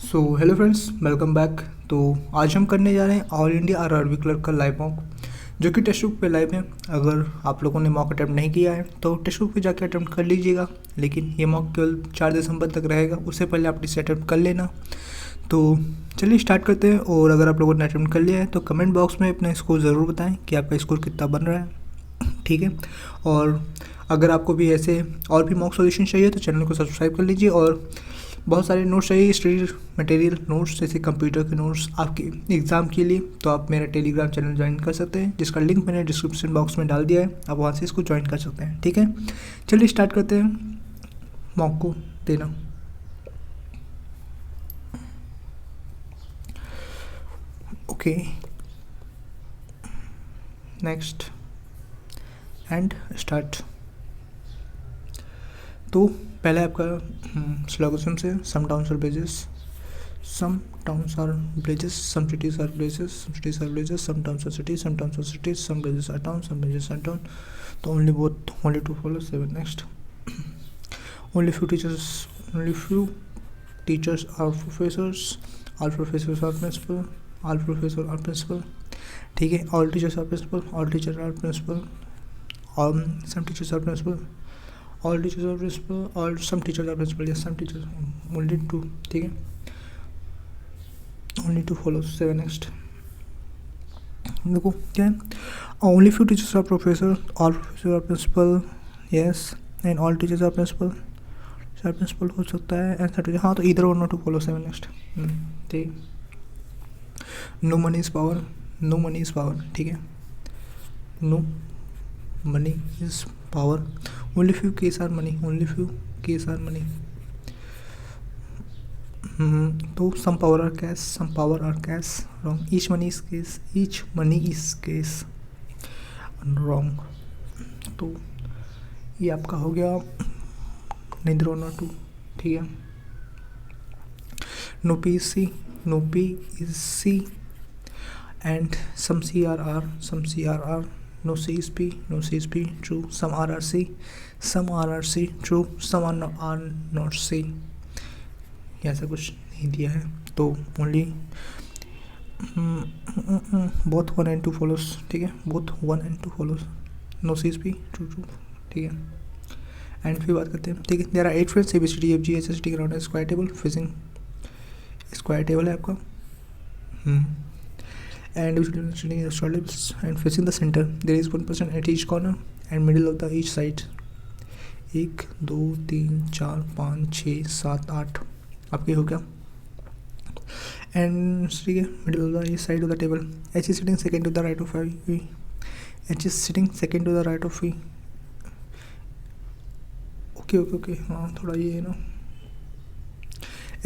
So hello friends, welcome back. तो आज हम करने जा रहे हैं ऑल इंडिया आरआरबी क्लर्क का लाइव मॉक, जो कि टेक्स्ट बुक पे लाइव है। अगर आप लोगों ने मॉक अटैम्प्ट नहीं किया है तो टेक्स्ट बुक पे जाके अटैम्प्ट कर लीजिएगा, लेकिन ये मॉक केवल 4 दिसंबर तक रहेगा, उससे पहले आप इसे अटैम्प्ट कर लेना। तो चलिए स्टार्ट करते हैं। और अगर आप लोगों ने अटैम्प्ट कर लिया है तो कमेंट बॉक्स में अपना स्कोर ज़रूर बताएं कि आपका स्कोर कितना बन रहा है, ठीक है। और अगर आपको भी ऐसे और भी मॉक सॉल्यूशन चाहिए तो चैनल को सब्सक्राइब कर लीजिए। और बहुत सारे नोट्स चाहिए, स्टडी मटेरियल नोट्स, जैसे कंप्यूटर के नोट्स आपके एग्ज़ाम के लिए, तो आप मेरा टेलीग्राम चैनल ज्वाइन कर सकते हैं, जिसका लिंक मैंने डिस्क्रिप्शन बॉक्स में डाल दिया है। आप वहाँ से इसको ज्वाइन कर सकते हैं, ठीक है। चलिए स्टार्ट करते हैं मॉक को देना। Okay, next and start. तो पहले आपका स्लोगन से सम टाउन्स और bridges, some towns are villages, some cities are villages, some cities are villages, some towns are cities, some towns are cities, some villages are towns, some villages are town. So only two follow. 7 next. only few teachers are professors, all professors are principal, all professors are principal, ठीक है। all teachers are principal, all teachers are principal, some teachers are principal, all teachers are principal, all some teachers are principal, yes some teachers, only two, ठीक है। only to follow 7 next। देखो क्या है, only few teachers are professor, all professors are principal, yes and all teachers are principal, sir principal हो सकता है and sir, हाँ तो इधर और नॉट टू फॉलो 7 नेक्स्ट, ठीक। No money is power, no money is power, ठीक है। No money is power, only few case are money, only few case are money. तो some power are cash, some power are cash, wrong। each money is case, each money is case, wrong। तो ये आपका हो गया neither or not to, ठीक है। no p is c, no p is c and some c are r, some c are r, no c is p, no c is p, true। some r are c, some r are c, true। some are not c, ऐसा कुछ नहीं दिया है। तो only both 1 and 2 follows, ठीक है। Both 1 and 2 follows, no C S P, true true, ठीक है। एंड फिर बात करते हैं, ठीक है। There are 8 friends, A B C D F G H S T ground square table, facing square table है आपका। And and facing the centre there is 1% at each corner and middle of the each side. 1 2 3 4 5 6 7 8 आपके हो गया। And ठीक है, middle of the side of the table, H is sitting second to the right of V, H is sitting second to the right of V. Okay okay okay, हाँ थोड़ा ये है ना,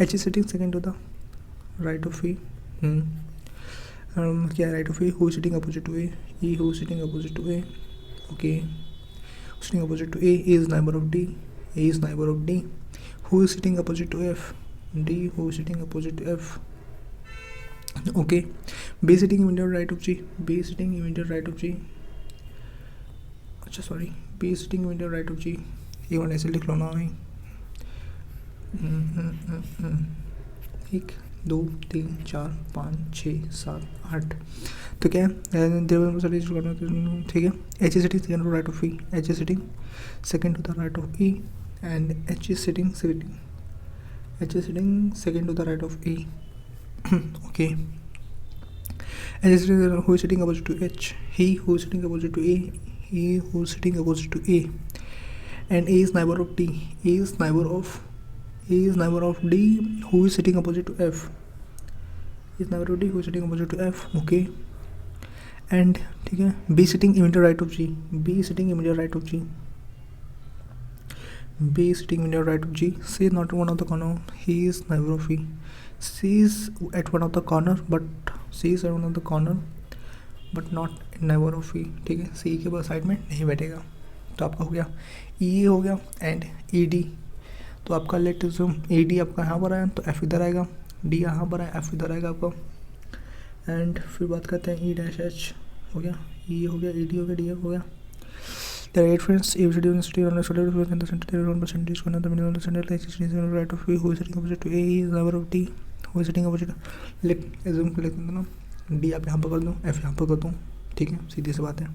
H is sitting second to the right of V. क्या right of V, who sitting opposite to A, E who sitting opposite to A, okay. Sitting opposite to A is neighbour of D, A is neighbour of D. Who is sitting opposite to F, D who is sitting opposite to F, okay। B sitting immediate right of G, B sitting immediate right of G, अच्छा sorry, B sitting immediate right of G, ये one ऐसे लिख लो ना भाई। 1 2 3 4 5 6 7 8, तो क्या है, ठीक है। H is sitting second to right of E, H is sitting second to the right of E and H is sitting H is sitting second to the right of E, okay। H is sitting, who is sitting opposite to H, he who is sitting opposite to A, he who is sitting opposite to A, and A is neighbor of D, A is neighbor of D, who is sitting opposite to F, is neighbor of D who is sitting opposite to F, okay। and ठीक है, B sitting immediate right of G, B sitting immediate right of G, B is sitting in the right of G, C is not one of the corner, he is neighbor of E, C is at one of the corner but C is at one of the corner but not neighbor of E, ठीक है। C के बाद side में नहीं बैठेगा, तो आपका हो गया E हो गया एंड ई डी। तो आपका लेट ए डी आपका यहाँ पर आया तो F इधर आएगा, D यहाँ पर आया F इधर आएगा आपका। एंड फिर बात करते हैं E डैश H हो गया, E हो गया, E डी हो गया, D हो गया। There are 8 friends. If you do study on the solid in the center, there is 1% is corner. The middle of the center, like is on the right of A, who is sitting opposite to A, is neighbor of D, who sitting opposite, late assume कर लेते हैं ना, D आप यहाँ पर कर दूँ, F यहाँ पर कर दूँ, ठीक है, सीधी सी बात है।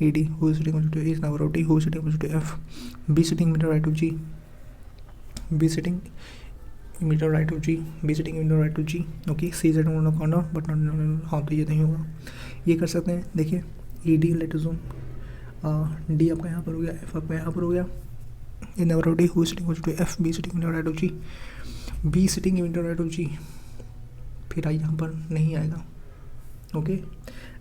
E D who sitting opposite A is number of D, who sitting opposite F, B sitting metre right of G, B sitting metre right of G, B sitting metre right of G, okay, C sitting on corner but not, हाँ तो ये नहीं होगा, ये कर सकते हैं। देखिए E D late assume, D आपका यहाँ पर हो गया, एफ आपका यहाँ पर हो गया, in number of D, who sitting opposite F, B sitting metre right of G, B sitting metre right of G, फिर आई यहाँ पर नहीं आएगा, ओके,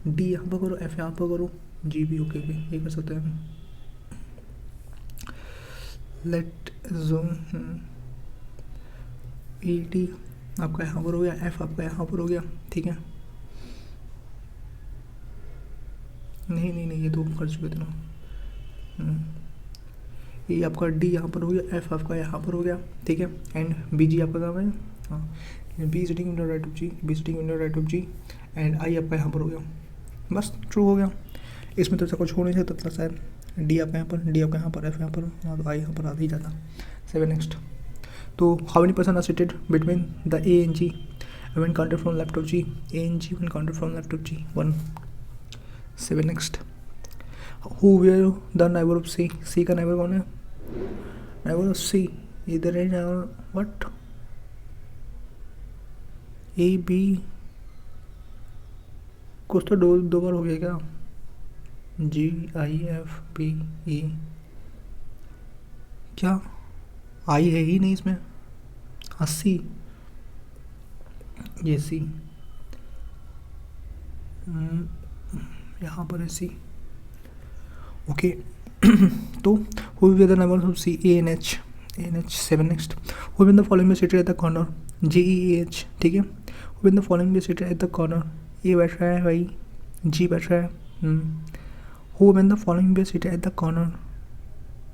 डी यहाँ पर करो, एफ यहाँ पर करो, जी भी ओके ओके, ये कर सकते हैं। लेट जोन ई डी आपका यहाँ पर हो गया, एफ आपका यहाँ पर हो गया, ठीक है, नहीं नहीं नहीं ये तो कर चुके थे ना, ये आपका डी यहाँ पर हो गया, एफ आपका यहाँ पर हो गया, ठीक है, एंड बी जी आपका काम है, हाँ, B sitting in right of G, B sitting in right of G, and I आपका यहाँ पर हो गया, बस ट्रू हो गया। इसमें तो ऐसा कुछ हो नहीं सकता था शायद, डी आपका यहाँ पर, डी आपका यहाँ पर, एफ यहाँ पर, हाँ तो आई यहाँ पर आधा ही जाता। 7 नेक्स्ट, तो how many person are seated between the A and G when counted from left of G, A and G when counted from left of G, 1। 7 next, who were the neighbour of C, C का neighbour कौन है, neighbour of सी इधर है what, A B, कुछ तो दो बार हो गया क्या, जी आई एफ बी ई, क्या आई है ही नहीं इसमें, हाँ सी, ये सी, यहाँ पर है सी, ओके। तो who will the number of C, A N H, 7 next, who will the following be seated at the corner, G E H, ठीक है, who will the following be seated at the corner, A बैठ रहा है भाई, G बैठ रहा है, who will the following be seated at the corner,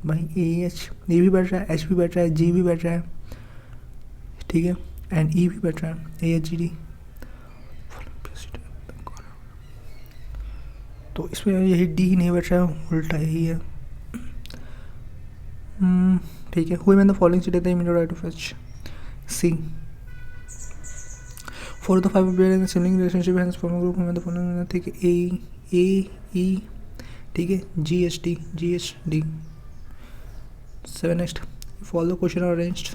भाई ए एच, ए भी बैठ रहा है, एच भी बैठ रहा है, जी भी बैठ रहा है, ठीक है, एंड ई भी बैठ रहा है, ए एच जी डी, तो इसमें यही डी ही नहीं बैठ रहा है, उल्टा यही है, ठीक है। Who the following seated at the immediate right of H, C, for the 5 pair in sibling relationship hence form group में द फॉलोइंग, ठीक है, ए ई, ठीक है, G H D. 7 next, if all the question are arranged,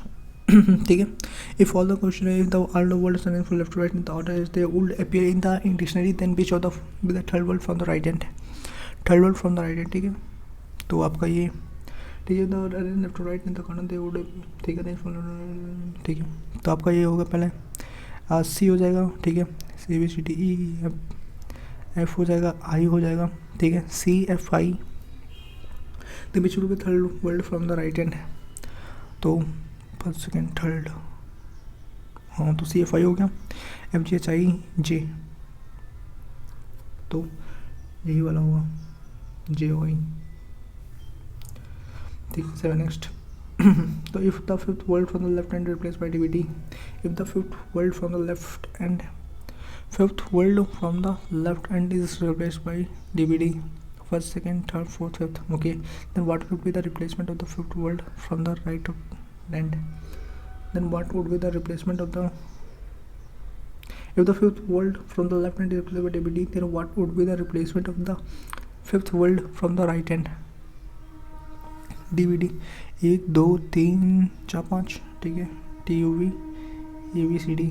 ठीक है, if all the question if the all the words are from left to right in the order is they would appear in the dictionary, then which of the with the third word from the right hand, third word from the right hand, ठीक है, तो आपका ये, ठीक है, the left to right in the corner they would, ठीक है, ठीक है, तो आपका ये होगा पहले सी हो जाएगा, ठीक है, C B C D E F हो जाएगा, आई हो जाएगा, ठीक है, C F I, the which would be third word from the right hand, तो फर्स्ट सेकेंड थर्ड, हाँ तो सी एफ आई हो गया, एफ जी एच आई जे, तो यही वाला होगा, जे ओ आई, ठीक है। 7 नेक्स्ट, तो if the fifth word from the left hand replace by DBD, if the fifth word from the left hand, fifth word from the left hand is replaced by DVD, first, second, third, fourth, fifth, okay, then what would be the replacement of the fifth word from the right hand, then what would be the replacement of the, if the fifth word from the left hand is replaced by DVD, then what would be the replacement of the fifth word from the right hand, DVD, 1 2 3 4 5, ठीक है, TUV ABCD,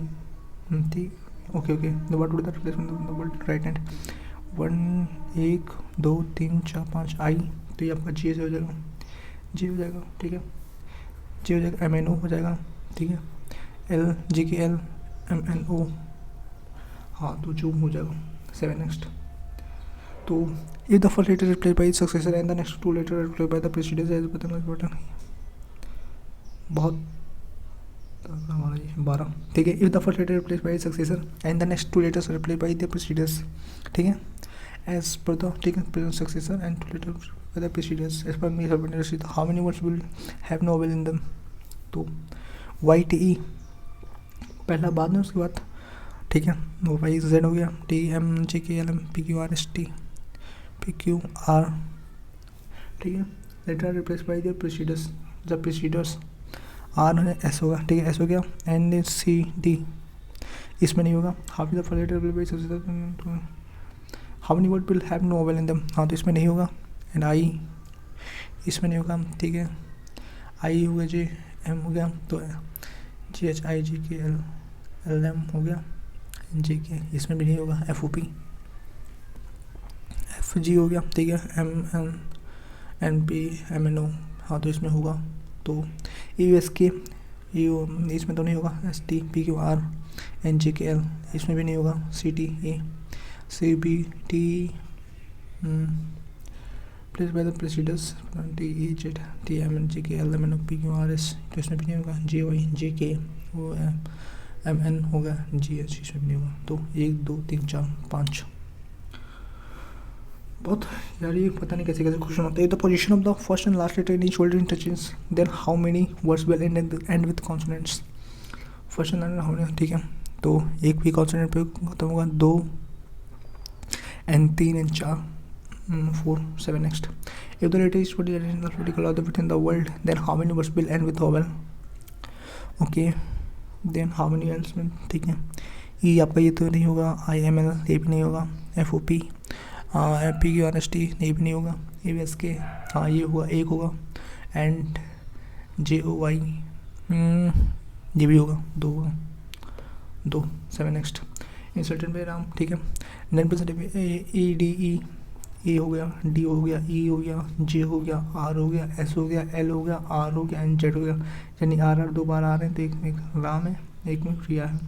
ठीक, okay okay, the what would the replacement of the word right hand, 1 2 3 4 5 आई, तो ये आपका जी से हो जाएगा, जी हो जाएगा, ठीक है, जी हो जाएगा, MNO हो जाएगा, ठीक है, एल जी के एल MNO, हाँ तो जूम हो जाएगा। 7 नेक्स्ट, तो if the first letter replace by successor and the next 2 letter replace by the precedence as पता नहीं, बहुत हमारा ये 12, ठीक है, if the first letter replace by successor and the next 2 letters replace by the precedence, ठीक है, as per the, ठीक है, present successor and 2 letter by the precedence as per me subnet, how many words will have no well in them, तो YTE पहला बाद में, उसके बाद, ठीक है, वो YZ हो गया, TMJKLM PQRST PQR, ठीक है, letter replace by the precedence, the presiders, R है S होगा, ठीक है, S हो गया, NCD इसमें नहीं होगा। How the following will be how many word will have no vowel in them, हाँ तो इसमें नहीं होगा। एंड आई इसमें नहीं होगा, ठीक है। आई हो गया, जे एम हो गया, तो GHIGKL हो गया, JK इसमें भी नहीं होगा। FOP FG हो गया, ठीक है। MNP MNO, हाँ तो इसमें होगा। तो USK इसमें तो नहीं होगा। ST PQR NJKL इसमें भी नहीं होगा। CTE CBT place by the precedence TEZ TMNJKL MNO PQRS, तो इसमें भी नहीं होगा। JY JK वो MN होगा, GH इसमें भी नहीं होगा। तो 1 2 3 4 5 बहुत यार, ये पता नहीं कैसे कैसे क्वेश्चन होता है। The position of the first and last letter in each word interchange, then how many words will end with consonants. First and last how many, ठीक है। तो एक भी कॉन्सोनेंट पे खत्म होगा, 2 and 3 and 4 4 7 next. If the letter is alphabetical order within the world, then how many words will end with vowel? Okay, then how many else में, ठीक है। ई आपका ये तो नहीं होगा। IML ये भी नहीं होगा। FOP PQRST ये भी नहीं होगा। ABSK हाँ ये होगा, 1 होगा। एंड JOY ये भी होगा, 2 होगा, 2 7 नेक्स्ट। इंसर्टेड बाय राम, ठीक है। देन प्रेजेंट EDE ए हो गया, D हो गया, E हो गया, J हो गया, R हो गया, S हो गया, L हो गया, R हो गया एंड Z हो गया। यानी RR 2 बार आ रहे हैं, तो एक में राम है, एक में प्रिया है,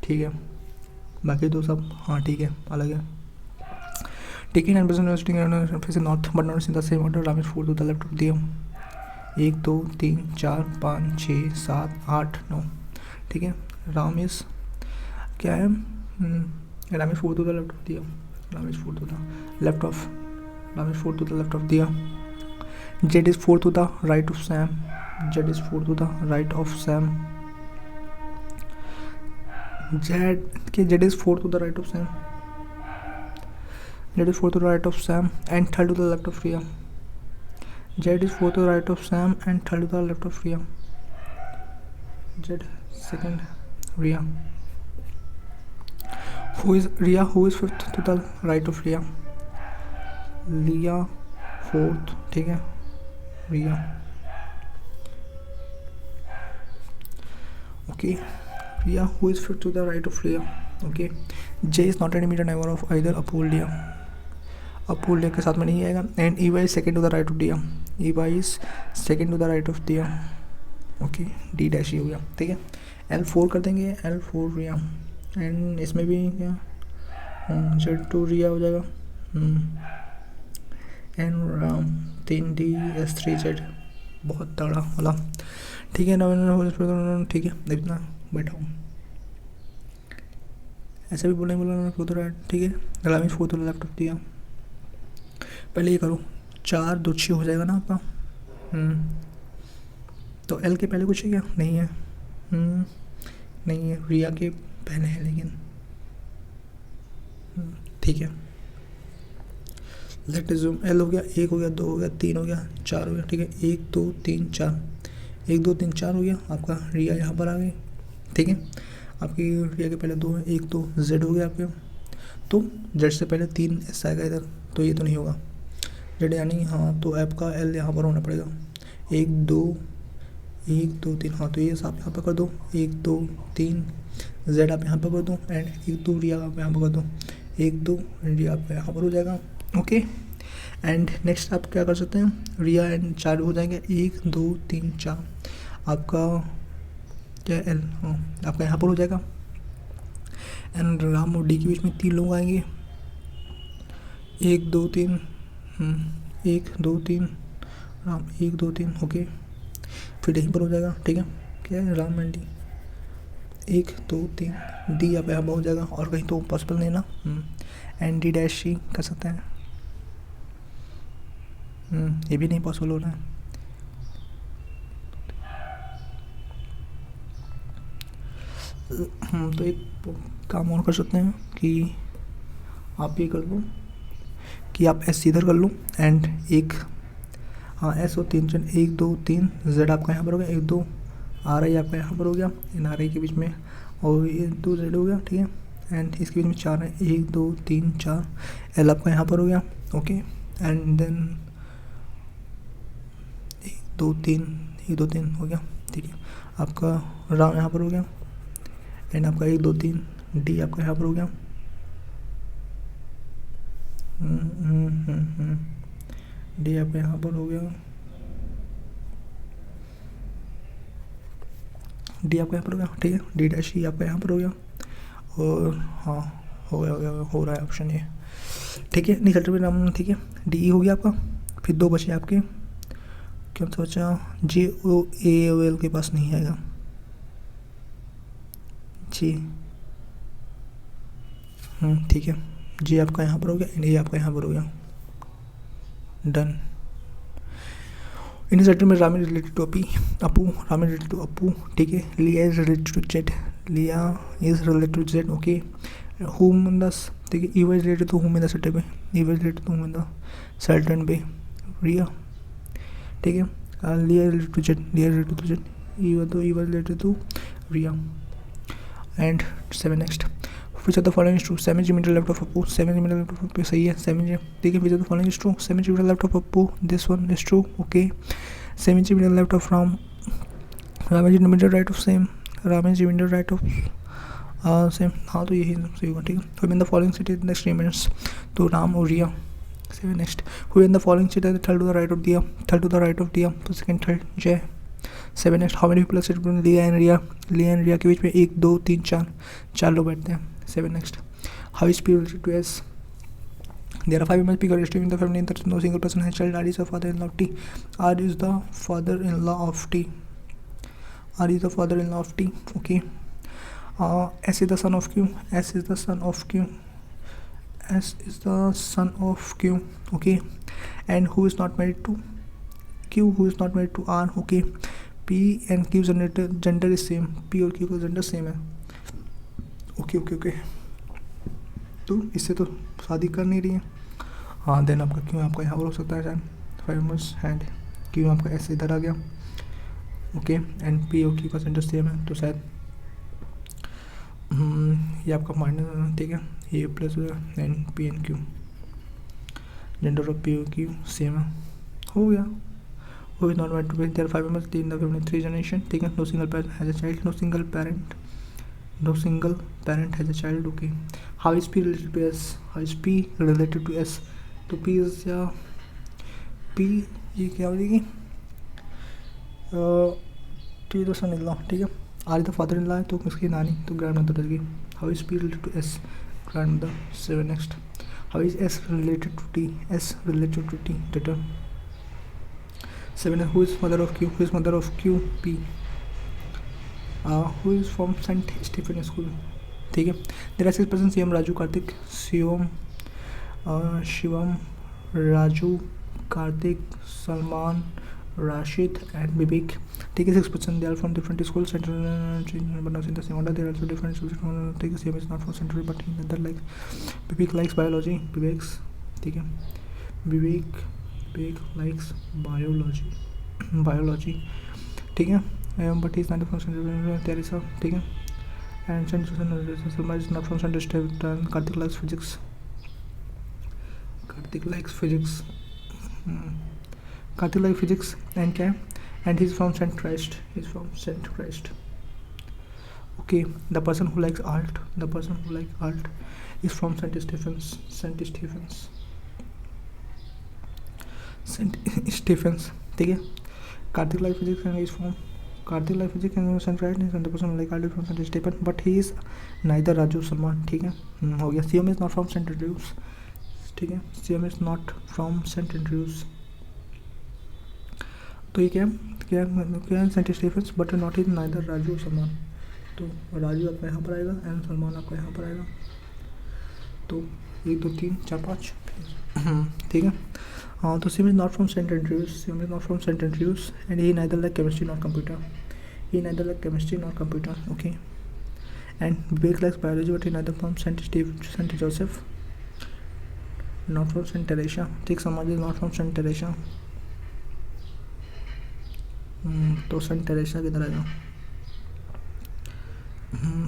ठीक है। बाकी 2 सब हाँ ठीक है, अलग है, ठीक है। 9% फिर से north but not in the same order. Ram is 4 to the left of Diya. 1 2 3 4 5 6 7 8 9, ठीक है। राम इज क्या है, Ram is 4 to the left of Diya. Ram is 4 to the left of, Ram is 4 to the left of Diya. Z is 4 to the right of Sam, Z is 4 to the right of Sam. Z is 4 to the right of Sam, Z is 4 to the right of Sam and 3rd to the left of Riya. Z is 4 to the right of Sam and 3rd to the left of Riya. Z 2nd Ria. Who is Ria? Who is 5th to the right of Ria? Lia 4th, ठीक है। Ria, okay. Ria, who is 5th to the right of Ria? Okay. J is not an immediate neighbor of either Apollia. Apollia के साथ में नहीं आएगा। And Eva is 2nd to the right of Dia. Eva is 2nd to the right of Dia. Okay. D dash ही हो गया, ठीक है। L4 कर देंगे, L4 Ria। एंड इसमें भी क्या Z2 रिया हो जाएगा। एंड राम 3D S3Z, बहुत तगड़ा वाला, ठीक है। ठीक है, इतना बैठा हूँ, ऐसे भी बोला, ठीक है। Ram is 4 to the left of Diya. पहले ये करो, 4 2 6 हो जाएगा ना आपका। तो L के पहले कुछ है क्या? नहीं है, नहीं है। रिया के पहले है लेकिन, ठीक है। Late zoom. L हो गया, 1 हो गया, 2 हो गया, 3 हो गया, 4 हो गया, ठीक है। 1 2 3 4, 1 2 3 4 हो गया आपका। रिया यहाँ पर आ गई, ठीक है। आपकी रिया के पहले 2 है, 1 2 Z हो गया आपके। तो Z से पहले 3 S आएगा इधर, तो ये तो नहीं होगा Z, यानी हाँ तो आपका L यहाँ पर होना पड़ेगा। 1 2 1 2 3, हाँ तो ये आप यहाँ पर कर दो। 1 2 3 Z आप यहाँ पर कर दो एंड 1 2 रिया आप यहाँ पर कर दो। 1 2 रिया आप यहाँ पर हो जाएगा, ओके। एंड नेक्स्ट आप क्या कर सकते हैं, रिया एंड 4 हो जाएंगे। 1 2 3 4 आपका क्या L, हाँ आपका यहाँ पर हो जाएगा। एंड राम और डी के बीच में 3 लोग आएंगे। 1 2 3 1 2 3 राम 1 2 3, ओके। फिर यहीं पर हो जाएगा, ठीक है। क्या है, राम एंड डी। 1 2 3 डी आप यहाँ पर हो जाएगा, और कहीं तो पॉसिबल नहीं ना। एंड डी डैश सी कर सकते हैं, ये भी नहीं पॉसिबल हो रहा है। तो एक काम और कर सकते हैं कि आप ये कर लो कि आप एस इधर कर लो एंड एक हाँ एस और 3 जन 1 2 3 जेड आपका यहाँ पर हो गया। 1 2 आर आई आपका यहाँ पर हो गया। इन आर आई के बीच में और ये 2 Z हो गया, ठीक है। एंड इसके बीच में 4 है, 1 2 3 4, L आपका यहाँ पर हो गया, ओके। एंड देन 1 2 3, 1 2 3 हो गया, ठीक है। आपका राम यहाँ पर हो गया, एंड आपका 1 2 3 D आपका यहाँ पर हो गया, D आपका यहाँ पर हो गया, D आपका यहाँ पर हो गया, ठीक है। D डैश E आपका यहाँ पर हो गया, और हाँ हो गया हो रहा है ऑप्शन ये, ठीक है। नहीं सेंटर में नाम, ठीक है। DE हो गया आपका, फिर 2 बचे आपके, क्या सोचा, JOAOL के पास नहीं आएगा, जी ठीक है। J आपका यहाँ पर हो गया, एंड A आपका यहाँ पर हो गया, डन। इन सेंटर में Rami related to Apu, Rami related to Apu, ठीक है। Liya is related to Z, Liya is related to Z, okay. whom in the, ठीक है। Eva is related to whom in the Saturday पे, Eva is related to whom in the Saturday पे, रिया, ठीक है। लिया is related to Z, Liya is related to Z, Eva तो Eva is related to Ria, and 7 next. Which of the following is true? Sam is immediately left of Appu, Sam is immediately left of Appu, सही है, Sam is, ठीक है। Which of the following is true? Sam is immediately left of Appu, this one is true, okay. Sam is immediately left of Ram, Ram is immediately right of Sam, Ram is immediately right of same, हाँ तो यही सही होगा, ठीक है। Who in the following city in the next 3 minutes? तो राम और रिया, 7 next. Who in the following city is third to the right of दिया, third to the right of दिया, तो सेकंड थर्ड जय, 7 next. How many people are sitting between लिया and रिया, लिया and रिया के बीच में 1 2 3 4 लोग बैठते हैं, 7 next. How is P related to S? There are 5 members P corresponding in the family and there is no single person has child. R is the father-in-law of T. R is the father-in-law of T. R is the father-in-law of T, okay. S is the son of Q, S is the son of Q, S is the son of Q, okay. And who is not married to Q, who is not married to R, okay. P and Q gender is same, P और Q का gender same है, okay okay okay। तो इससे तो शादी कर नहीं रही है, हाँ। देन आपका Q आपका यहाँ पर हो सकता है शायद 5 members, एंड Q आपका S इधर आ गया, ओके। एंड P और Q का gender सेम है, तो शायद ये आपका माइनस, ठीक है। ये plus and P and Q, gender of P O Q same है, हो गया। वो is not married to B, there 5 members in the family, 3 generation, ठीक है। No single parent has a child, no single parent has a child, okay. How is P related to S, how is P related to S? तो P is या P, ये क्या हो जाएगी, T तो सन इन law, ठीक है। R the father in law, तो उसकी नानी, तो ग्रैंड मदर रहेगी। How is P related to S, grandmother, 7 next. How is S related to T, S related to T, daughter, 7। Who is mother of Q, who is mother of Q, P. Who is from Saint Stephen school, ठीक है। There are 6 person, CM, Raju, Kartik, Shivam, Raju, Kartik, Salman, Rashid and विवेक, ठीक है। 6 person, they are from different school, central but not in the same order, they are also different school, ठीक है। Same is not from central but in other, like Vivek likes biology, Vivek's, ठीक है। Vivek likes biology, ठीक है। But is not from central, there is, ठीक है। And Salman is not from central, Kartik likes physics, Kartik like physics and क्या है, and he is from Saint Christ, okay. The person who likes art, is from Saint Stephens, ठीक है। Kartik like physics and is from Saint Christ, and the person like art is from Saint Stephen, but he is neither Raju Salman, ठीक है। हो गया। CM is not from Saint Andrews, ठीक है। CM is not from Saint Andrews, तो ये क्या है, Saint Stephens, but not is neither Raju और सलमान, तो राजू आपका यहाँ पर आएगा एंड सलमान आपका यहाँ पर आएगा, तो 1 2 3 4 5, ठीक है। हाँ, तो CM is not from Saint Andrews, and he neither like chemistry not computer, okay. And Vivek likes biology, but he neither from Saint Joseph, not from Saint Teresa, ठीक। समाज is not from Saint Teresa, तो Saint Teresa किधर आएगा,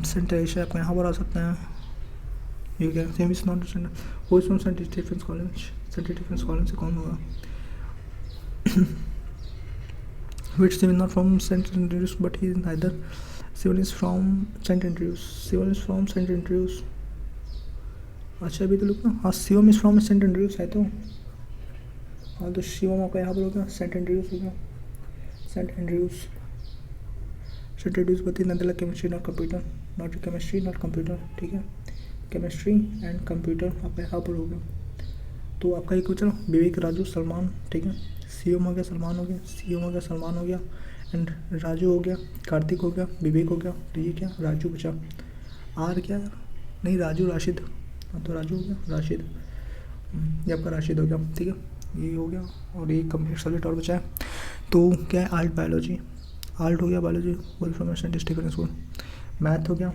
Saint Teresa आपका यहाँ पर आ सकता है। ये क्या same is not Saint who is from Saint Stephens college. Saint Stephens college से कौन होगा? Which Sivan not from St. Andrews, but he is neither. Sivan is from St. Andrews. Sivan is from St. Andrews. अच्छा अभी तो लोग ना, हाँ Shivam is from Saint Andrews है तो, हाँ तो शिवम आपका यहाँ पर हो गया, सेंट एंड्रयूज हो गया, सेंट एंड्रयूज। सेंट एंड्रयूज बती नदला chemistry not computer, not chemistry not computer, ठीक है, केमिस्ट्री एंड कंप्यूटर आपका यहाँ पर हो गया। तो आपका एक बचा विवेक, राजू, सलमान, ठीक है, सीएम हो गया, सलमान हो गया, सीएम हो गया, सलमान हो गया, एंड राजू हो गया, कार्तिक हो गया, विवेक हो गया, तो ये क्या राजू बचा, आर क्या नहीं राजू, राशिद, हाँ तो राजू हो गया, राशिद, ये आपका राशिद हो गया, ठीक है, ये हो गया। और एक कंप्लीट सब्जेक्ट और बचा है, तो क्या है आर्ट बायोलॉजी, आर्ट हो गया, biology well from statistical school, math हो गया,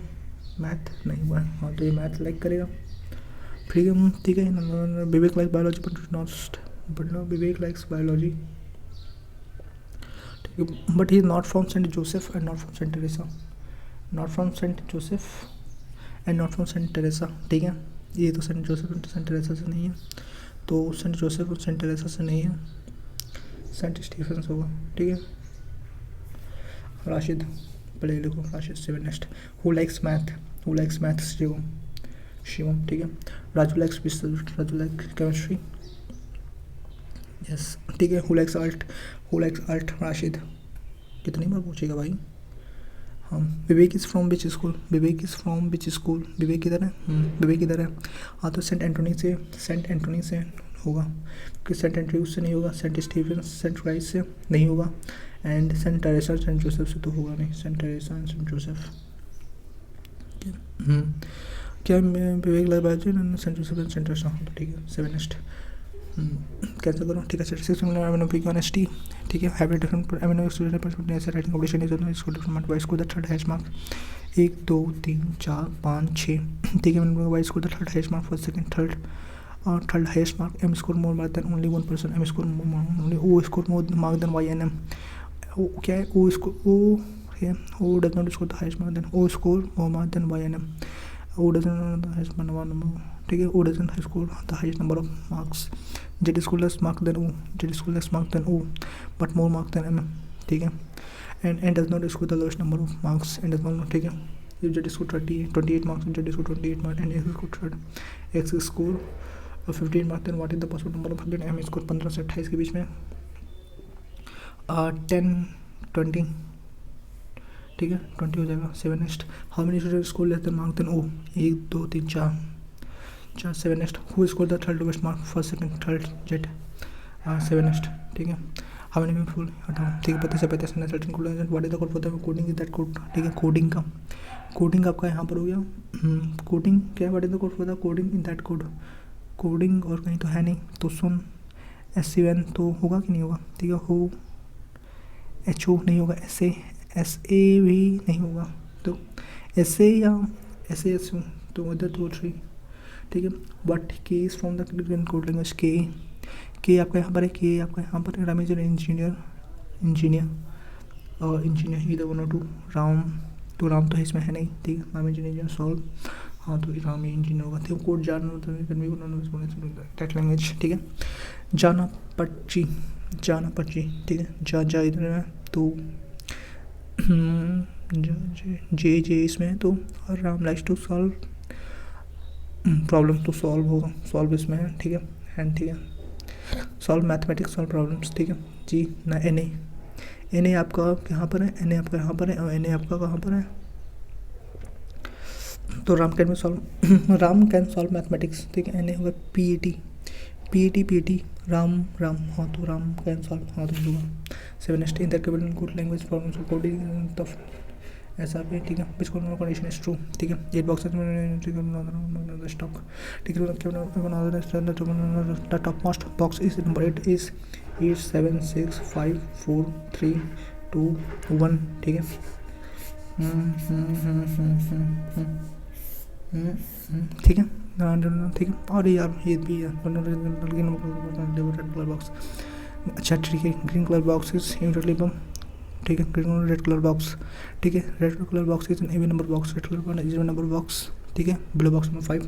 मैथ नहीं हुआ है, हाँ तो ये मैथ लाइक करेगा, ठीक है। Vivek like biology but Vivek likes biology, ठीक है, but he is not from Saint Joseph and not from Saint Teresa, not from Saint Joseph and not from Saint Teresa, ठीक है, ये तो Saint Joseph and Saint Teresa से नहीं है, तो सेंट जोसेफ और सेंट टेरेसा से नहीं है, सेंट स्टीफेंस होगा, ठीक है। राशिद पहले लिखो, Rashid seven next. Who likes math Shivam, ठीक है। Raju likes Raju like chemistry, yes, ठीक है। हु लाइक्स आर्ट राशिद, कितनी बार पूछेगा भाई। हाँ, विवेक इज़ फ्रॉम विच स्कूल, विवेक किधर है, विवेक इधर है, हाँ तो सेंट एंटोनी से होगा, क्योंकि सेंट एंड्रयूज से नहीं होगा, सेंट स्टीफेंस सेंट क्राइस्ट से नहीं होगा, and Saint Teresa Saint Joseph से तो होगा नहीं, Saint Teresa and Saint Joseph, क्या Vivek like biology Saint Joseph and Saint Teresa, तो ठीक है, सेवन नेक्स्ट कैंसिल करो, ठीक है। 66 एमिनो पिक ऑन एसटी, ठीक है। हैव डिफरेंट एमिनो स्टूडेंट पर essay writing competition is on school different wise को द थर्ड हाईएस्ट मार्क 1 2 3 4 5 6, ठीक है। एमिनो वाइज को the third highest mark first second third और third highest mark M score more mark than only 1%, M score only O score more mark than Y N M, O क्या है O score O है, O does not score the highest mark than O score more mark than Y N M, O doesn't the highest number, ठीक है। O doesn't score the highest number of marks, Z score less mark than O, Z score less mark than O, but more mark than M, ठीक है। And N does not score the lowest number of marks, N does not, ठीक है। If Z score 28 marks, Z score 28 marks, and X score third, X score 15 marks, then what is the possible number of M score 15 से 28 के बीच में 10 20, ठीक है, 20 हो जाएगा। Seven next. How many student score less than mark than O, 1 2 3 4। Seven next. Who score the third lowest mark first second third Z, seven next, ठीक है। How many full हटाओ, ठीक है। 35 से 35 ने 13 code, what is the code for the coding is that code, ठीक है। Coding आपका यहाँ पर हो गया, कोडिंग क्या है, what is the code for the coding in that code, coding और कहीं तो है नहीं, तो सुन SCN तो होगा कि नहीं होगा, ठीक है। हो HO नहीं होगा, SA भी नहीं होगा, तो SA या SASU तो उधर 2 3, ठीक है। बट के is from the green code language, के आपका यहाँ पर है, के आपका यहाँ पर राम इज इंजीनियर और इंजीनियर इधर 1 और 2, राम तो इसमें है नहीं, ठीक है। राम इंजीनियर सॉल्व, हाँ तो राम इंजीनियर होगा, तो कोड जानना होता है दैट लैंग्वेज, ठीक है। जाना पच्ची, ठीक है। जा इधर है तो जे इसमें है, तो और Ram likes to solve problem, तो सॉल्व होगा, सॉल्व इसमें है, ठीक है। एंड ठीक है, सॉल्व मैथमेटिक्स सॉल्व प्रॉब्लम्स, ठीक है जी ना। एन ए आपका यहाँ पर है, एन ए आपका यहाँ पर है, और एन ए आपका कहाँ पर है, तो राम कैन सॉल्व मैथमेटिक्स, ठीक है। एन ए होगा PAT राम, हाँ तो राम कैन सॉल्व, हाँ तो होगा। 7 next. In that good language problems coding tough ऐसा भी, ठीक है। बिच कंडीशन इज ट्रू, ठीक है। 8 बॉक्सेस में स्टॉक, ठीक है। The top most box is number 8 is 8 7 6 5 4 3 2 1, ठीक है। ठीक है, ठीक है। और यार ये भी है बॉक्स, अच्छा ठीक है। Green colour box is immediately ठीक है, ग्रीन रेड कलर बॉक्स, ठीक है, red colour box is an even number box, red colour is even number box, ठीक है, blue box number 5,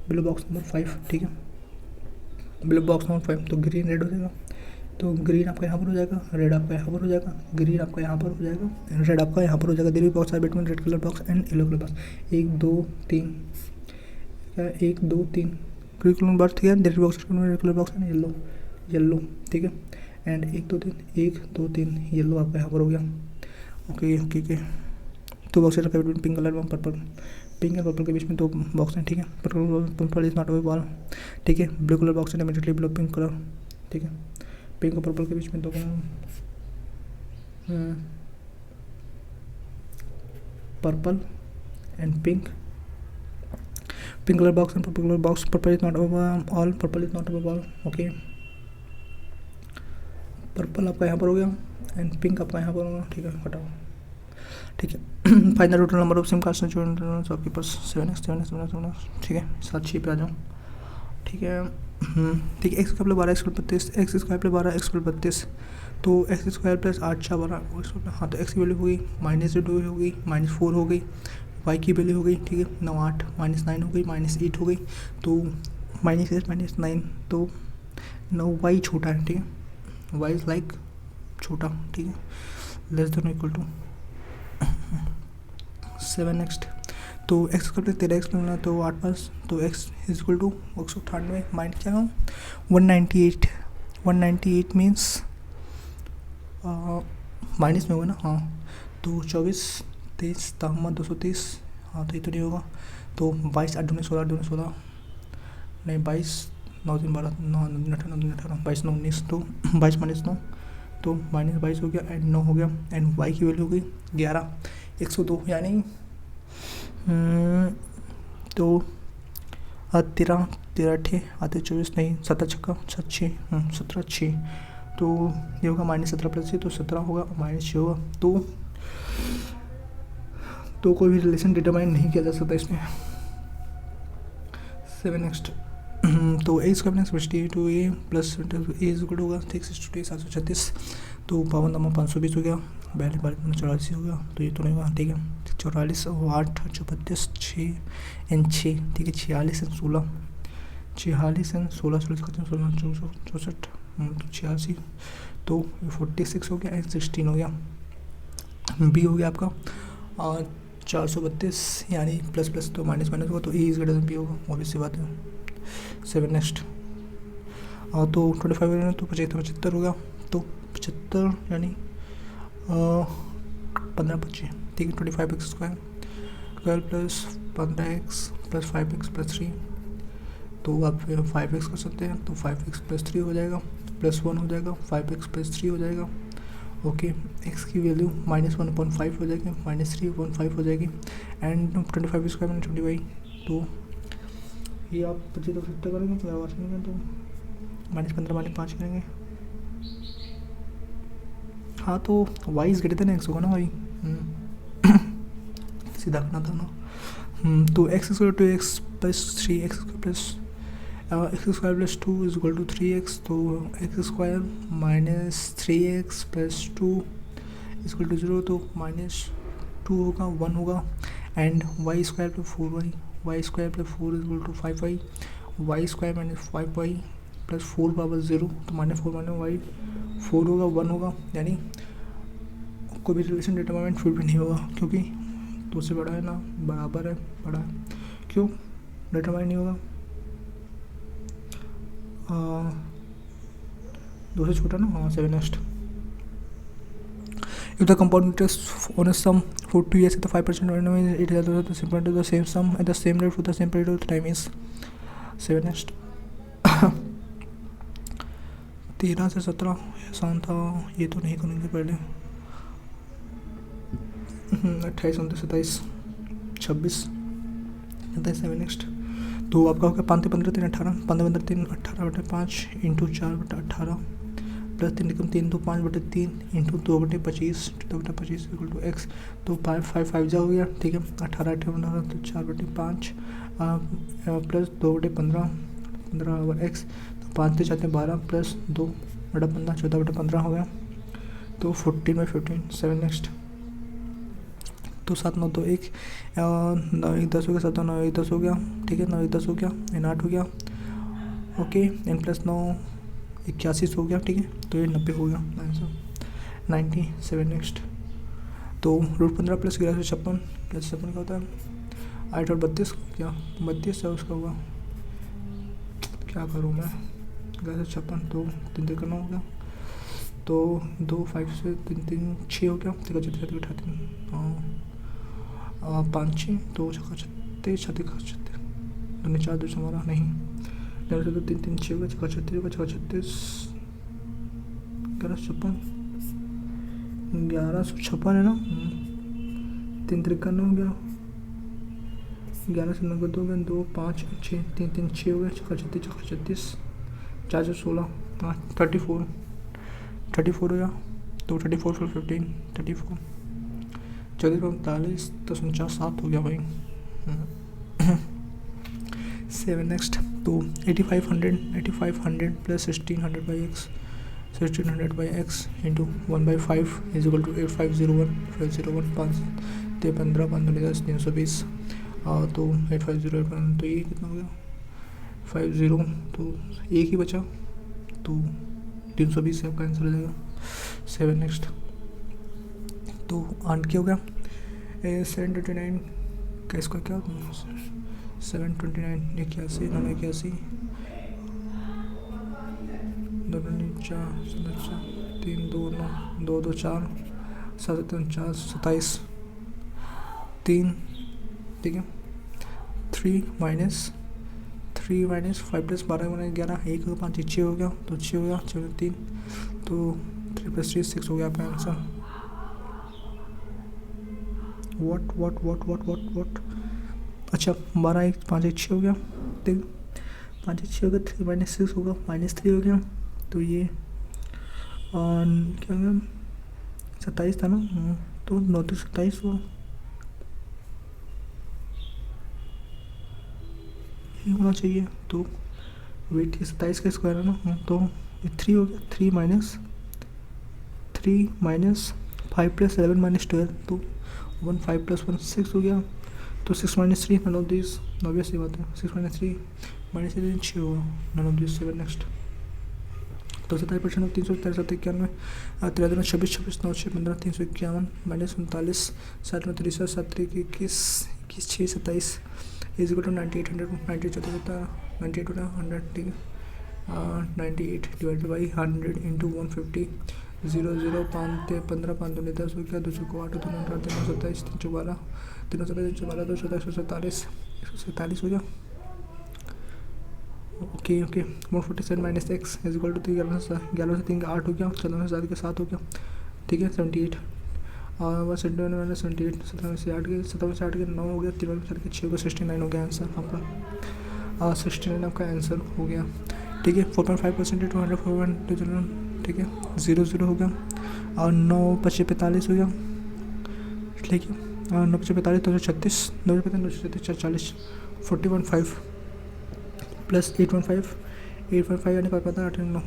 blue box number 5, ठीक है, ब्लू बॉक्स नंबर 5, तो green red हो जाएगा, तो ग्रीन आपका यहाँ पर हो जाएगा, रेड आपका यहाँ पर हो जाएगा, ग्रीन आपका यहाँ पर हो जाएगा, रेड आपका यहाँ पर हो जाएगा। There box are between red colour box and yellow colour box, 1 2 3, क्या 1 2 3 ग्रीन कलर बॉक्स, ठीक है, there box red colour box and yellow, ठीक है, एंड 1 2 3 1 2 3 येलो आपका यहाँ पर हो गया। ओके ओके ओके, तो बॉक्स रखा बिटवीन पिंक कलर और पर्पल, पिंक एंड पर्पल के बीच में 2 बॉक्स हैं, ठीक है, purple is not a ball, ठीक है, blue colour box and immediately blue pink colour, ठीक है, पिंक और पर्पल के बीच में 2 purple and pink, pink colour box and purple colour box, purple is not a all, purple is not a ball, okay, purple आपका यहाँ पर हो गया एंड पिंक आपका यहाँ पर होगा, ठीक है, हटाओ, ठीक है। Final total number of SIM cards आपके पास 7x, ठीक है, 7 6 पे आ जाओ, ठीक है, ठीक है, x square plus 12 x plus 32, x square plus 12 x plus 32, तो एक्स स्क्वायर प्लस 8 4 12, हाँ, तो एक्स की वैल्यू हो गई -2 हो गई, -4 हो गई, वाई की वैल्यू हो गई, ठीक है, 9 8 -9 हो गई, -8 हो गई, तो -8 -9, तो 9 वाई छोटा है, ठीक है, वाई इज लाइक छोटा, ठीक है, less than equal to 7 next, तो एक्स स्क्वायर प्लस 13 एक्स लेना, तो 8 पास, तो X is equal to 198 minus क्या 198, 198 मीन्स माइनस में होगा ना, हाँ, तो 24 23 ताहमा 230, हाँ, तो ये तो नहीं होगा, तो 22 8 2 16 2 16 नहीं 22 9 3 12 9 18 18 22 9 19, तो 22 -9, तो -22 हो गया एंड 9 हो गया, एंड वाई की वैल्यू हो गई 11 102, यानी तो 13 13 आते 24 नहीं 17 छक्का 6 17 6, तो ये होगा -17 प्लस 6, तो 17 होगा, -6 होगा, तो कोई भी रिलेशन डिटरमाइन नहीं किया जा सकता इसमें। 7 नेक्स्ट, तो A square plus 52 A plus A is equal होगा 662 736, तो 52 520 हो गया, 42 44 हो गया, तो ये तो नहीं हुआ, ठीक है, 44 और 8 32 6 एंड 6, ठीक है, 46 एंड 16 46 एंड 16 16 64 तो 86, तो 46 हो गया एंड 16 हो गया, बी हो गया आपका 432, यानी प्लस प्लस तो माइनस माइनस होगा, तो ए इज ग्रेटर देन बी होगा, ऑब्वियस सी बात है। 7 नेक्स्ट, तो 25 तो 75 होगा, तो 75 यानी 15 25, ठीक है, 25x square 12 plus 15x plus 5x plus 3, तो आप 5x कर सकते हैं, तो 5x प्लस 3 हो जाएगा, प्लस 1 हो जाएगा, 5x प्लस 3 हो जाएगा, ओके, x की वैल्यू -1/5 हो जाएगी, -3/5 हो जाएगी, एंड 25 स्क्वायर 25, तो ये आप 25 तक सकते करेंगे, तो करेंगे तो -15 -5 करेंगे, हाँ, तो y is greater than x होगा ना भाई, सीधा करना था ना, तो x equal to x plus 3 x plus X square plus 2 is equal to 3x, तो X square minus 3x plus 2 is equal to 0, तो -2 होगा 1 होगा, and Y square plus 4y, Y square plus 4 is equal to 5y, Y square minus 5y plus 4 power 0, तो -4 -y 4 होगा 1 होगा, यानी कोई भी रिलेशन डिटरमिनेंट फिर भी नहीं होगा, क्योंकि 2 से बड़ा है ना, बराबर है, बड़ा है, क्यों डिटरमाइन नहीं होगा, 2 से छोटा ना, हाँ। 7 next, if the compound interest on a sum for 2 years at the 5% rate, it is the same to the same sum at the same rate for the same period of time is 7 next। 13 से 17 आसान था, ये तो नहीं करेंगे पहले। 28 29 27 26 7 next, तो आपका होगा 5 15 3 18 15 15 3 18/5 इंटू 4/18 प्लस 3 निकम 3 तो 5/3 इंटू 2/25 2/25 इक्वल टू एक्स, तो 5 5 जा हो गया, ठीक है, 18 18 तो 4/5 प्लस 2/15 15 एक्स, तो 5 से 4 12 प्लस 2/15 14/15 हो गया, तो 14/15 7 नेक्स्ट। तो 7 9 2 1 9 1 10 हो गया, 7 9 1 10 हो गया, ठीक है, 9 1 10 हो गया, एन 8 हो गया, ओके, एन प्लस 9 81 हो गया, ठीक है, तो ये 90 हो गया आंसर 97 नेक्स्ट। तो √15 प्लस 1156 क्या होता है 8 और 32 क्या 32 है उसका हुआ, क्या करूँ मैं 1156 तो 3 3 करना हो गया, तो 2 5 से 3 3 6 हो गया, 3 36 5 6 2 6 36 36 2 4 2 हमारा नहीं 3 3 6 हो गया 36 होगा 36 1156 है ना 3 3 करना हो गया 11 से 9 2 गया 2 5 6 3 3 6 हो गया 36 36 4 16 34 हो गया, तो 34 फिर 15 34 14 45 10 49 7 हो गया भाई 7 नेक्स्ट। तो 8500 plus 1600 by X 1600 by X into 1/5 is equal to 8501 501 5 15 5 10 320 तो 8501 तो ये कितना हो गया 50 तो एक ही बचा तो 320 से आपका आंसर हो जाएगा 7 नेक्स्ट। तो आंट क्या हो गया 729 का इसका क्या 729 81 81 3 2 9 2 2 4 7 3 4 27 3 ठीक है 3 माइनस 5 प्लस 12 11 1 5 6 हो गया, तो 6 हो गया 6 3 तो 3 + 3 6 हो गया आपका आंसर। व्हाट अच्छा 12 1 5 1 6 हो गया, ठीक 5 1 6 हो गया 3 - 6 होगा -3 हो गया, तो ये क्या हो गया 27 था ना, तो 9 3 27 हुआ, ये होना चाहिए। तो वेट 27 का स्क्वायर है ना, तो ये 3 हो गया 3 माइनस 5 + 11 - 12 तो 1 5 + 1 6 हो गया, तो 6 - 3 नन ऑफ दिस ऑब्वियस सी बात है 6 - 3 -3 6 होगा नन ऑफ दिस 7 नेक्स्ट। तो 27% 373 7 91 93 26 26 9 6 15 351 -39 7 9 63 7 3 21 21 6 27 इज इक्वल टू 9800 98 चौथा होता 98 होता 100 ठीक है 98 डिवाइडेड बाई 100 इंटू 150 0 0 5 15 5 2 10 हो गया 2 को 8 2 9 3 27 3 12 3 12 2 147 147 हो गया, okay 147 minus X is equal to 11 से 3 का 8 हो गया 14 से 7 के 7 हो गया, ठीक है 78 और 171 - 78 17 में से 8 के 17 में से 8 के 9 हो गया 3 में से 8 के 6 को 69 हो गया आंसर आपका 69 आपका आंसर हो गया, ठीक है 4.5% 204 ठीक है 0 0 हो गया और 9 5 45 हो गया, ठीक है 9 5 45 236 9 45 236 40 40.5 प्लस 8.5 यानी क्या पता 8 9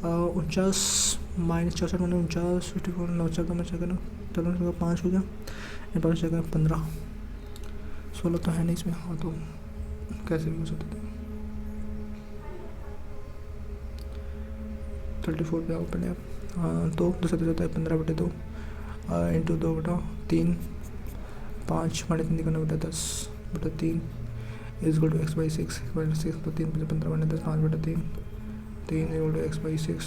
49 माइनस 64 मैंने 49 54 9 4 का मैं चेक 5 हो गया 5 जगह 15 16 तो है नहीं इसमें, हाँ तो कैसे भी हो सकते थे 34 पे ओपन है, तो दूसरा तो जाता है 15/2 इंटू 2/3 5 - 3 करना बेटा 10/3 इज इक्वल टू x/6 तो 3 + 15 - 10 5/3 3 इक्वल टू x/6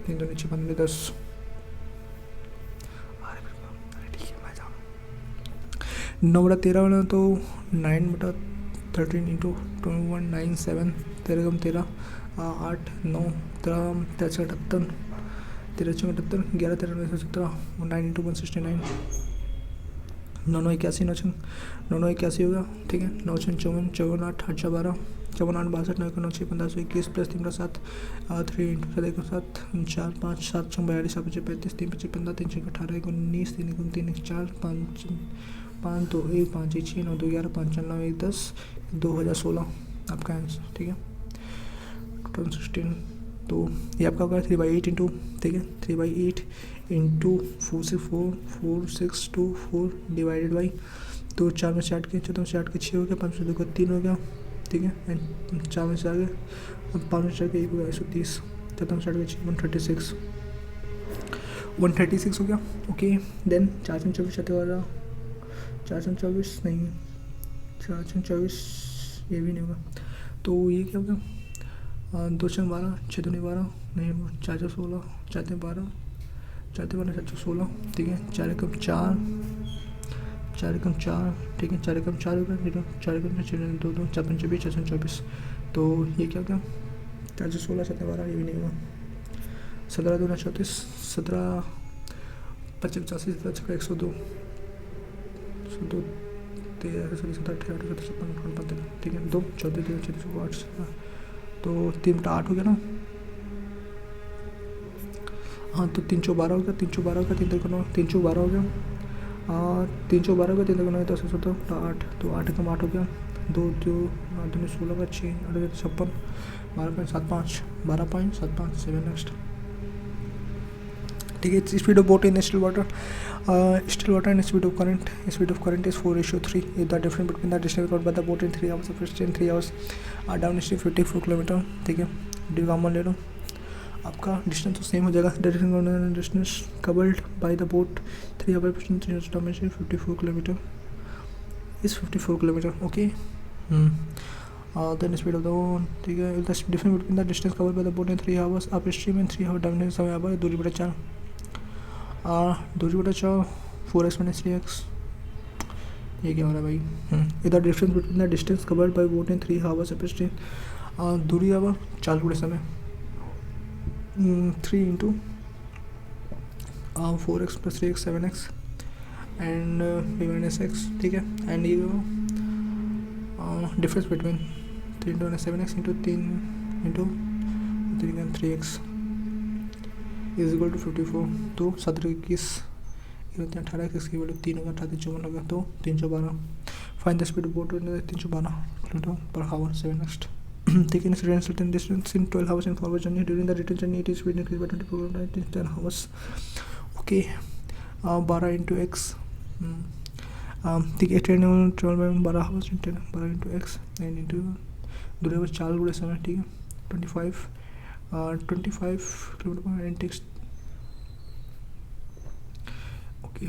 3 तो नीचे 15 10 9/13 वाला तो 9/13 इंटू 2197 13 कम 13 8 9 13 78 13 78 11 13 117 9 इंटू 169 9 9 81 9 9 81 होगा, ठीक है 9 54 54 8 8 12 54 8 62 9 9 6 15 21 प्लस 3 7 3 इंटू 7 7 4 5 7 6 42 7 35 3 25 15 3 6 18 19 3 3 4 5 5 2 1 5 6 9 2 11 5 9 1 10 2016 आपका आंसर, ठीक है 2016 तो ये आपका होगा 3/8 इंटू, ठीक है, 3/8 इंटू 4 डिवाइडेड बाई, तो 4 में से 8 के, 14 में से 8 के 6 हो गया, 5 से 2 का 3 हो गया, ठीक है, एंड 4 में से आ गया, 5 में से 4 के 1 हो गया 130, 14 में से 8 के 6 136 हो गया। ओके, देन 4 से 24 आते वाला, 4 से 24 नहीं, 4 से 24 ये भी नहीं होगा, तो ये क्या हो गया, 2 से 12, 6 2 12 नहीं होगा, 4 से 16, 4 से 12, 4 से 12 7 से 16, ठीक है, 4 एकम 4, 4 एकम 4, ठीक है, 4 एकम 4 होगा, 4 एकम 6 2 2 4 5 20, 4 से 24, तो ये क्या हो गया, 4 से 16, 7 से 12 ये भी नहीं होगा, 17 2 34, 17 25 85, 17 102, 102 13 17 18 19 55, ठीक है, 2 14 3 36 8, तो 3 बटा 8 हो गया ना, हाँ, तो 312 हो गया, 312 हो गया, 3 3 312 हो गया, 312 हो गया, 3 3 10 17 8, तो 8 कम 8 हो गया, 2 2 2 16 का 6 8 56, 12.75, 12.75 7 नेक्स्ट, ठीक है। Speed of boat in still water, and speed of current is 4:3. If the difference between the distance covered by the boat in 3 hours of 3 hours are down to 54 kilometre, ठीक है, डी का मान ले लो, आपका distance तो same हो जाएगा, distance covered by the boat 3 hours 54 kilometre is 54 kilometre, okay. Then speed of the, ठीक है, the difference between the distance covered by the boat in 3 hours upstream and 3 hours down समय पर दूरी बटा 4, दूरी बटा 4 4x - 3x, ये क्या हो रहा है भाई, इधर difference between the distance covered bye boat in 3 hours up stream, दूरी अब 4 बटे समय 3 into 4x + 3x 7x and -x, ठीक है, एंड ये difference between 3 into 7x into 3 into 3x is equal to 54, तो 17 21 18 की वैल्यू 3 होगा, 18 54 होगा, तो 312, find the speed of boat 312 kilometre per hour 7 next, ठीक है, certain distance in 12 hours in forward journey, during the return journey it is speed increased by 24 in 10 hours, okay, 12 into x, ठीक है, 10 12 में 12 hours in 10 12 into x 9 into दूरी बस 4 गुणे समय, ठीक है, 25 kilometre and takes, okay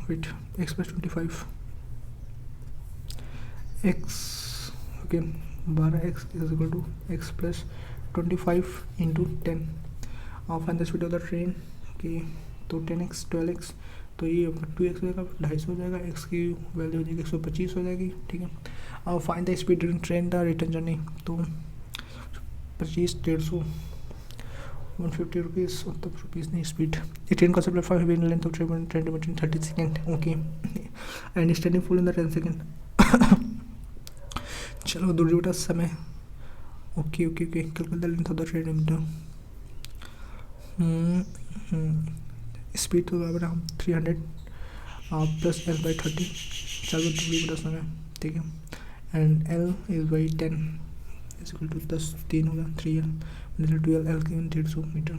wait, x + 25 x, ओके, 12x is equal to x plus 25 into 10, find the speed of the train, okay, तो 10x 12x, तो ये 2x हो जाएगा, 250 हो जाएगा, x की वैल्यू हो जाएगी 125 हो जाएगी, ठीक है। Find the speed during train the return journey, तो 25 150 150 रुपीज़, मतलब रुपीज़ नहीं, स्पीड, ए ट्रेन का platform having length of train 30 second, okay, and standing full in the 10 second, चलो दूरी बटा समय, okay calculate the length of the train, speed तो बराबर हम 300 प्लस L/30, चलो दूरी बटा समय, ठीक है, and L is by 10 is equal to 10 3 होगा 3L मतलब 12 L की 150 मीटर,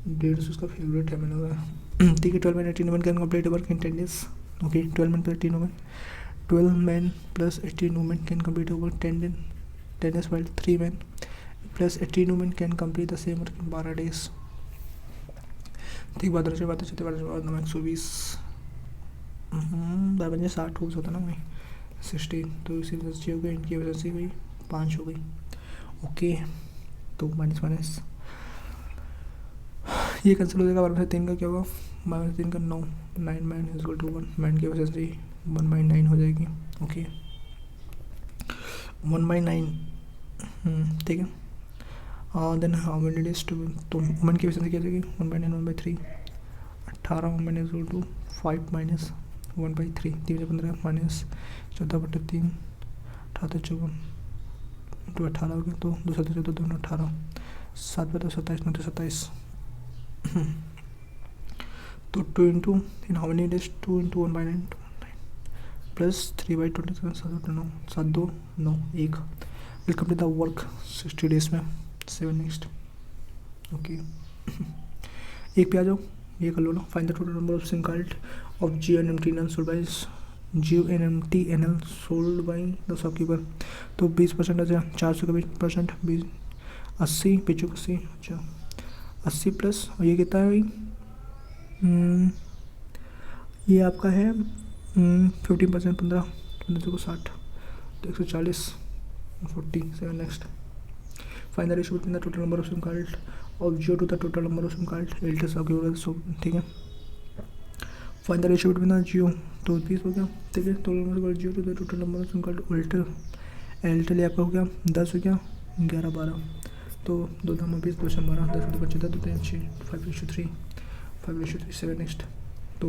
150 उसका फेवरेट है, मैंने होगा, ठीक है। 12 men 18 women can complete work in 10 days, okay, 12 men plus 18 women, 12 men plus 18 women can complete work 10 days, while 3 men plus 18 women can complete the same work in 12 days, ठीक। 12 से 120 12 60 होता ना भाई 16, तो इसी वजह से हो गई, इनकी वजह से हुई 5 हो गई, ओके, तो माइनस ये कैंसिल हो जाएगा, 12 से 3 का क्या होगा, 12 से 3 का 9 man is equal to 1 man की वजह से 1/9 हो जाएगी, ओके, 1/9, ठीक है। Then how many days to, तो वुमेन की वजह से क्या जाएगी 1/9 1/3, 18 women is equal to 5 minus 1/3, 3 15 minus 14/3, 18 54 तो 18 हो गया, तो 2 7 14 2 18, 7 27 9 27, तो 2 into in how many days 2 into 1/9 plus 3/27 7 9 7 2 9 1 will complete the work 60 days में 7 नेक्स्ट, ओके एक पे आ जाओ, ये कर लो ना। Find the total number of SIM card of Jio and M T N L sold by Jio and M T N L sold by the shopkeeper. तो 20% अच्छा 400 का 20%, 20 80 पिचू 80, अच्छा 80 प्लस, और ये कितना है भाई, ये आपका है 15%, 15 को 60, तो 140, 47 next. Find the ratio between the total number of SIM card of Jio to the total number of SIM card Airtel shopkeeper, ठीक है। Find the ratio between the Jio, तो 20 हो गया, ठीक है। Total number Jio to the total number of SIM card Airtel, Airtel आपका हो गया 10 हो गया, 11 12, तो 2 दाम 20, 2 12, 10 तो 25, 2 3 6, 5:3, 5:3 7 नेक्स्ट। तो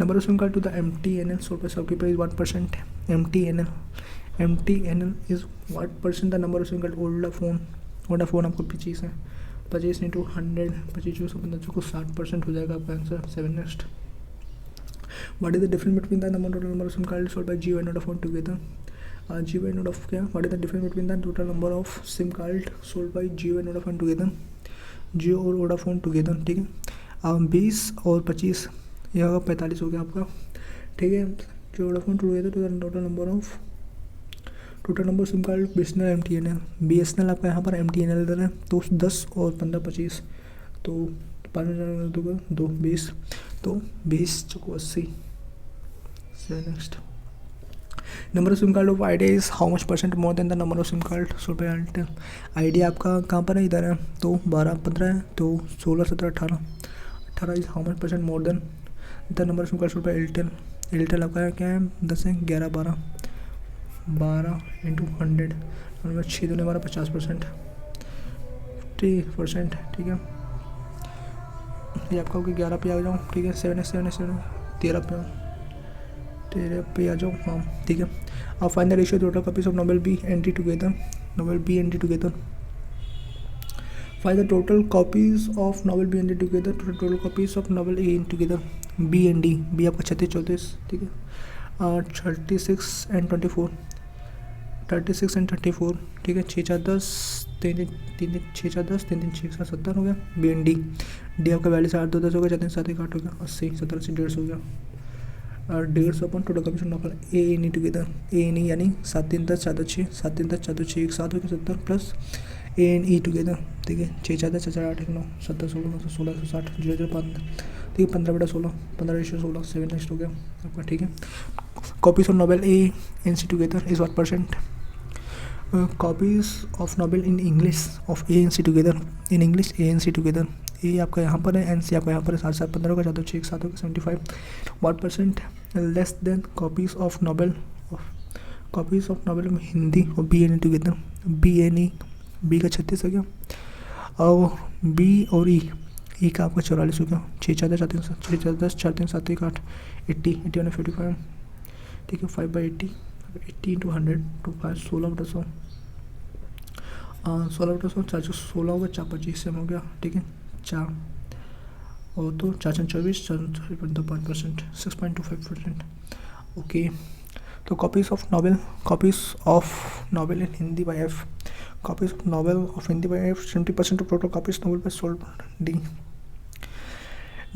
number of SIM card to the M T N L sold by shopkeeper is 1%। M T N L is 1% the number of SIM card. ओल्डा फ़ोन आपको 25 है, 25 × 100, 25 से 15 को 60% हो जाएगा आपका answer. 7 next. What is the difference between the number of SIM card sold by Jio and Vodafone together. Jio and Vodafone क्या, what is the difference between the total number of SIM card sold by Jio and Vodafone together, Jio और Vodafone together, ठीक है। 20 और 25, यह होगा 45 हो गया आपका, ठीक है। जो Vodafone together total number SIM card B S N L आपका यहाँ पर एम टी एन एल इधर है, तो 10 और 15 25, तो 5 2 20, तो 20 चौको 80। Next. Number of SIM card of idea is how much percent more than the number of SIM card sold bye Airtel. Idea आपका कहाँ पर है, इधर है, तो 12 15 है, तो 16 17 18 is how much percent more than the number of SIM card sold bye Airtel. Airtel आपका क्या है 10 है, 11 12 12 × 100, 6 दूने 12 50%, 50%, ठीक है। ये आपका होगा 11 पे आ जाओ, ठीक है। 7 13 पे आ जाओ, हाँ ठीक है। अब find the ratio total copies of novel B and D together, find the total copies of novel B and D together, total copies of novel A in together, B and D, B आपका 36 34, ठीक है। 36 and 24, 36 and 34, ठीक है। 6 4 10, 3 3 6 4 10, 3 3 6 7 70 हो गया। B and D, D आपका 42 8 2 10 हो गया, 4 3 7 1 8 हो गया, 80 70 से 150 हो गया। और 150 अपन total copies of novel A N E together, A N E यानी 7 3 10 4 2 6, 7 3 10 4 2 6 1 7 हो गया, 70 प्लस ए एन ई टुगेदर, ठीक है। 6 4 10 4 4 8 1 9 70 16 916 160 0 0 5, ठीक है। 15/16, 15:16, 7 नेक्स्ट हो गया आपका, ठीक है। Copies of novel A N C together is 1%। Copies of novel in English of A N C together, in English A N C together, A आपका यहाँ पर है, एन सी आपका यहाँ पर है, 7 7 15 का 4 2 6 1 7 होगा, 75। 1% less than copies of novel में हिंदी और B and E together, B and E, B का 36 हो गया, और बी और ई का आपका 44 हो गया। 6 4 10 6 4 10 4 3 7 1 8 80 81 55, ठीक है। 5/80, 80 × 100 to 5, 16/100, 16/100 4 16 होगा, 4 25 से हो गया, ठीक है। 4 और तो 4 24, 5%, 6.25%, ओके। तो copies of novel in Hindi by F, copies of novel of Hindi by F 70% of total copies novel by sold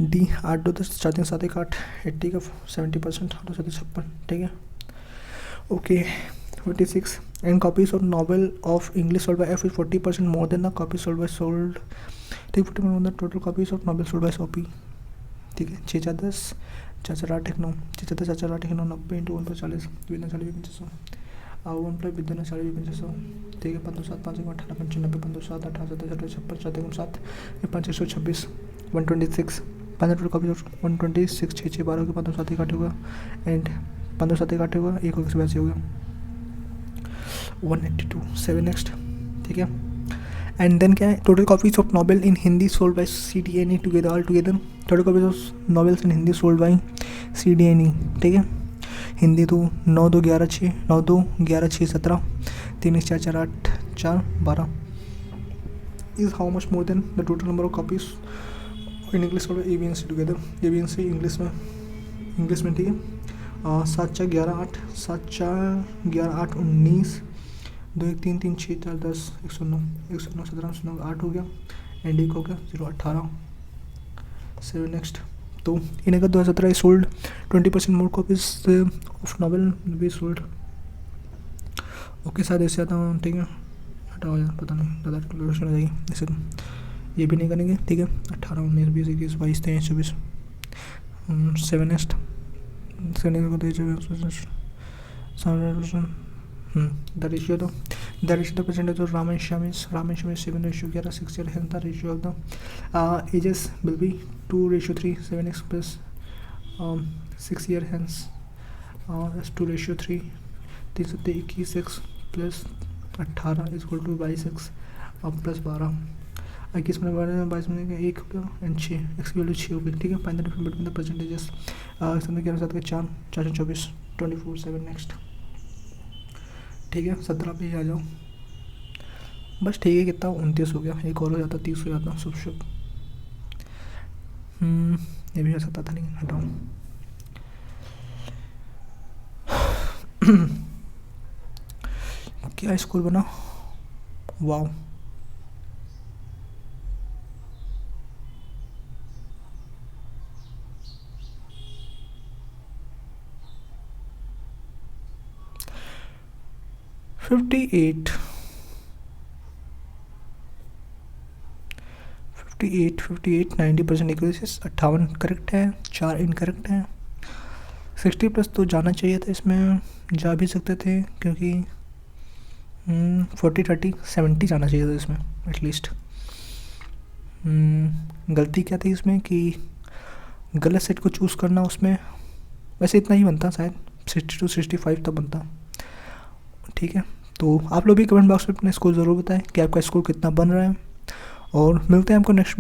D 8 2 10 4 3 7 1 8 80 का 70%, 8 7 56, ठीक है, okay. 46 and copies of novel of English sold by F is 40% more than the copies sold by sold, ठीक। 40% more than total copies of novel sold by shop E, ठीक है। 6 4 10 4 4 8 1 9, 6 4 10 4 4 8 1 9, 90 × 1 + 40, 2 40 500, और 1 + 2 40 500, ठीक है। 5 7 5 18 95, 5 7 18 7 56 7 7 5 126, 126 5 total copies of 126, 6 6 12 के 5 7 1 8 होगा, एंड 5 7 1 8 होगा, 1 हो गया, हो गया 182। 7 नेक्स्ट, ठीक है। एंड देन क्या है, total copies of novel in Hindi sold by C D and E together, all together, total copies of novels in Hindi sold by C D and E, ठीक है। हिंदी तो 9 2 11 6, 9 2 11 6 17, 3 1 4 4 8 4 12 is how much more than the total number of copies in English sold by A B and C together, A B and C English में, ठीक है। 7 4 11 8, 7 4 11 8 19, 2 1 3 3 6 4 10 109 17 9 8 हो गया, and एक हो गया 0.18। 7 नेक्स्ट। तो इन्हें का 2017 sold 20% more copies of novel be sold. Okay शायद ऐसे आता हूँ, ठीक है हटाओ यार, पता नहीं ज़्यादा कैलकुलेशन हो जाएगी ऐसे। तो ये भी नहीं करेंगे, ठीक है 18 19 20 21 22 23 24। 7 नेक्स्ट। 7 को द रेशियो तो the percentage of Ram and Shyam is 7 ratio 11 6 year, hence the ratio of the ages will be 2:3 7x plus 6 year, hence is 2:3 3 7 21 x plus 18 is equal to 22x plus 12। 21 में 12 22 में 1 हो गया एंड 6 एक्स की value 6 हो गई, ठीक है। Find the difference between the percentages. इसमें 11 7 के 4 4 24 24 7 नेक्स्ट, ठीक है। 17 पे ही आ जाओ बस, ठीक है। कितना 29 हो गया, एक और हो जाता 30 हो जाता शुभ शुभ। ये भी हो सकता था, नहीं हटाओ। क्या स्कोर बना, wow. Fifty eight 90% accuracy. 58 correct है, 4 इनकरेक्ट हैं। 60 प्लस तो जाना चाहिए था, इसमें जा भी सकते थे क्योंकि 40 30 70 जाना चाहिए था इसमें एटलीस्ट। गलती क्या थी इसमें कि गलत सेट को चूज़ करना, उसमें वैसे इतना ही बनता शायद 62 65 तक बनता, ठीक है। तो आप लोग भी कमेंट बॉक्स में अपना स्कोर ज़रूर बताएं कि आपका स्कोर कितना बन रहा है, और मिलते हैं आपको नेक्स्ट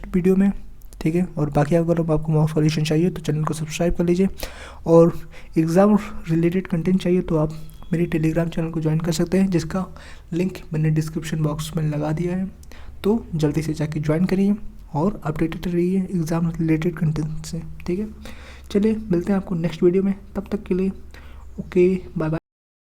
वीडियो में, ठीक है। और बाकी अगर आपको मॉक सॉल्यूशन चाहिए तो चैनल को सब्सक्राइब कर लीजिए, और एग्ज़ाम रिलेटेड कंटेंट चाहिए तो आप मेरी टेलीग्राम चैनल को ज्वाइन कर सकते हैं, जिसका लिंक मैंने डिस्क्रिप्शन बॉक्स में लगा दिया है। तो जल्दी से जाके ज्वाइन करिए और अपडेटेड रहिए एग्ज़ाम रिलेटेड कंटेंट से, ठीक है। चलिए मिलते हैं आपको नेक्स्ट वीडियो में, तब तक के लिए ओके बाय बाय।